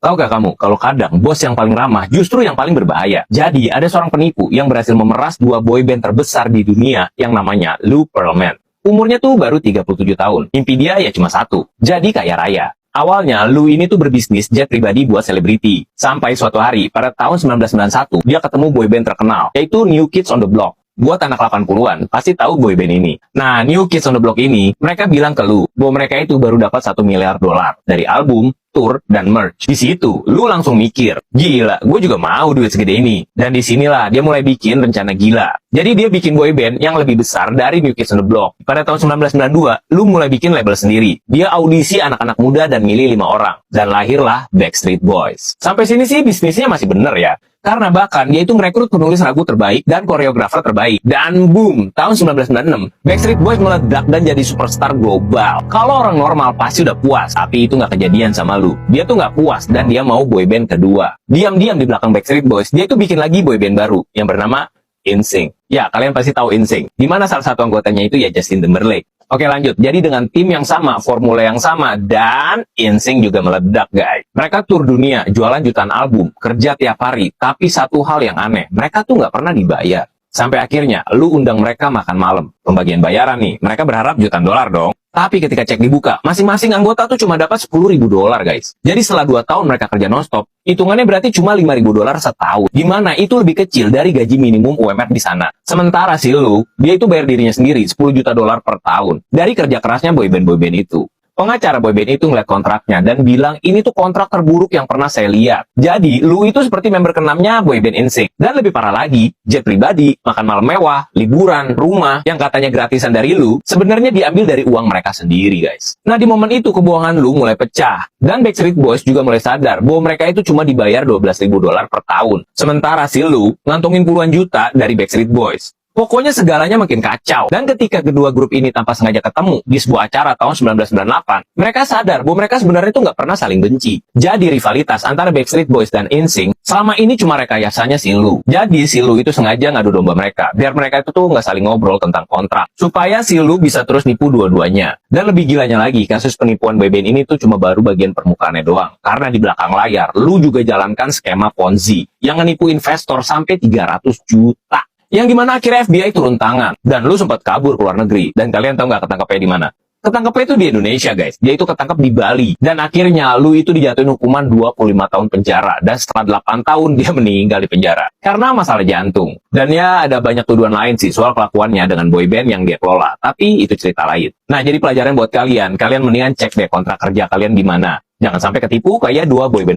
Tahu gak kamu, kalau kadang bos yang paling ramah justru yang paling berbahaya. Jadi, ada seorang penipu yang berhasil memeras dua boyband terbesar di dunia yang namanya Lou Pearlman. Umurnya tuh baru 37 tahun. Mimpi dia ya cuma satu, jadi kaya raya. Awalnya, Lou ini tuh berbisnis jet pribadi buat selebriti. Sampai suatu hari, pada tahun 1991, dia ketemu boyband terkenal, yaitu New Kids on the Block. Buat anak 80-an, pasti tahu boyband ini. Nah, New Kids on the Block ini, mereka bilang ke Lou bahwa mereka itu baru dapat $1 miliar dari album, tour, dan merch. Di situ, Lou langsung mikir, gila, gue juga mau duit segede ini. Dan disinilah dia mulai bikin rencana gila. Jadi dia bikin boyband yang lebih besar dari New Kids on the Block. Pada tahun 1992, Lou mulai bikin label sendiri. Dia audisi anak-anak muda dan milih 5 orang. Dan lahirlah Backstreet Boys. Sampai sini sih bisnisnya masih bener ya. Karena bahkan dia itu merekrut penulis lagu terbaik dan koreografer terbaik. Dan boom, tahun 1996, Backstreet Boys meledak dan jadi superstar global. Kalau orang normal pasti udah puas, tapi itu nggak kejadian sama Lou. Dia tuh nggak puas dan dia mau boyband kedua. Diam-diam di belakang Backstreet Boys, dia itu bikin lagi boyband baru yang bernama NSYNC. Ya, kalian pasti tahu NSYNC. Di mana salah satu anggotanya itu ya Justin Timberlake. Oke lanjut, jadi dengan tim yang sama, formula yang sama, dan NSYNC juga meledak guys. Mereka tur dunia, jualan jutaan album, kerja tiap hari, tapi satu hal yang aneh, mereka tuh nggak pernah dibayar. Sampai akhirnya, Lou undang mereka makan malam. Pembagian bayaran nih, mereka berharap jutaan dolar dong. Tapi ketika cek dibuka, masing-masing anggota tuh cuma dapat $10.000 guys. Jadi setelah 2 tahun mereka kerja nonstop, hitungannya berarti cuma $5.000 setahun. Dimana itu lebih kecil dari gaji minimum UMR di sana. Sementara si Lou, dia itu bayar dirinya sendiri $10 juta per tahun. Dari kerja kerasnya boyband-boyband itu. Pengacara boyband itu ngeliat kontraknya dan bilang ini tuh kontrak terburuk yang pernah saya lihat. Jadi, Lou itu seperti member keenamnya boyband NSYNC. Dan lebih parah lagi, jet pribadi, makan malam mewah, liburan, rumah, yang katanya gratisan dari Lou, sebenarnya diambil dari uang mereka sendiri guys. Nah, di momen itu kebohongan Lou mulai pecah. Dan Backstreet Boys juga mulai sadar bahwa mereka itu cuma dibayar $12.000 per tahun. Sementara si Lou ngantongin puluhan juta dari Backstreet Boys. Pokoknya segalanya makin kacau. Dan ketika kedua grup ini tanpa sengaja ketemu di sebuah acara tahun 1998, mereka sadar bahwa mereka sebenarnya itu nggak pernah saling benci. Jadi rivalitas antara Backstreet Boys dan NSYNC selama ini cuma rekayasanya si Lou. Jadi si Lou itu sengaja ngadu domba mereka, biar mereka itu tuh nggak saling ngobrol tentang kontrak. Supaya si Lou bisa terus nipu dua-duanya. Dan lebih gilanya lagi, kasus penipuan boyband ini tuh cuma baru bagian permukaannya doang. Karena di belakang layar, Lou juga jalankan skema Ponzi yang menipu investor sampai 300 juta. Yang dimana akhirnya FBI turun tangan dan Lou sempat kabur ke luar negeri. Dan kalian tahu nggak ketangkapnya di mana? Ketangkapnya itu di Indonesia guys. Dia itu ketangkap di Bali. Dan akhirnya Lou itu dijatuhin hukuman 25 tahun penjara. Dan setelah 8 tahun dia meninggal di penjara karena masalah jantung. Dan ya ada banyak tuduhan lain sih soal kelakuannya dengan boyband yang dia kelola. Tapi itu cerita lain. Nah jadi pelajaran buat kalian. Kalian mendingan cek deh kontrak kerja kalian gimana. Jangan sampai ketipu kayak dua boyband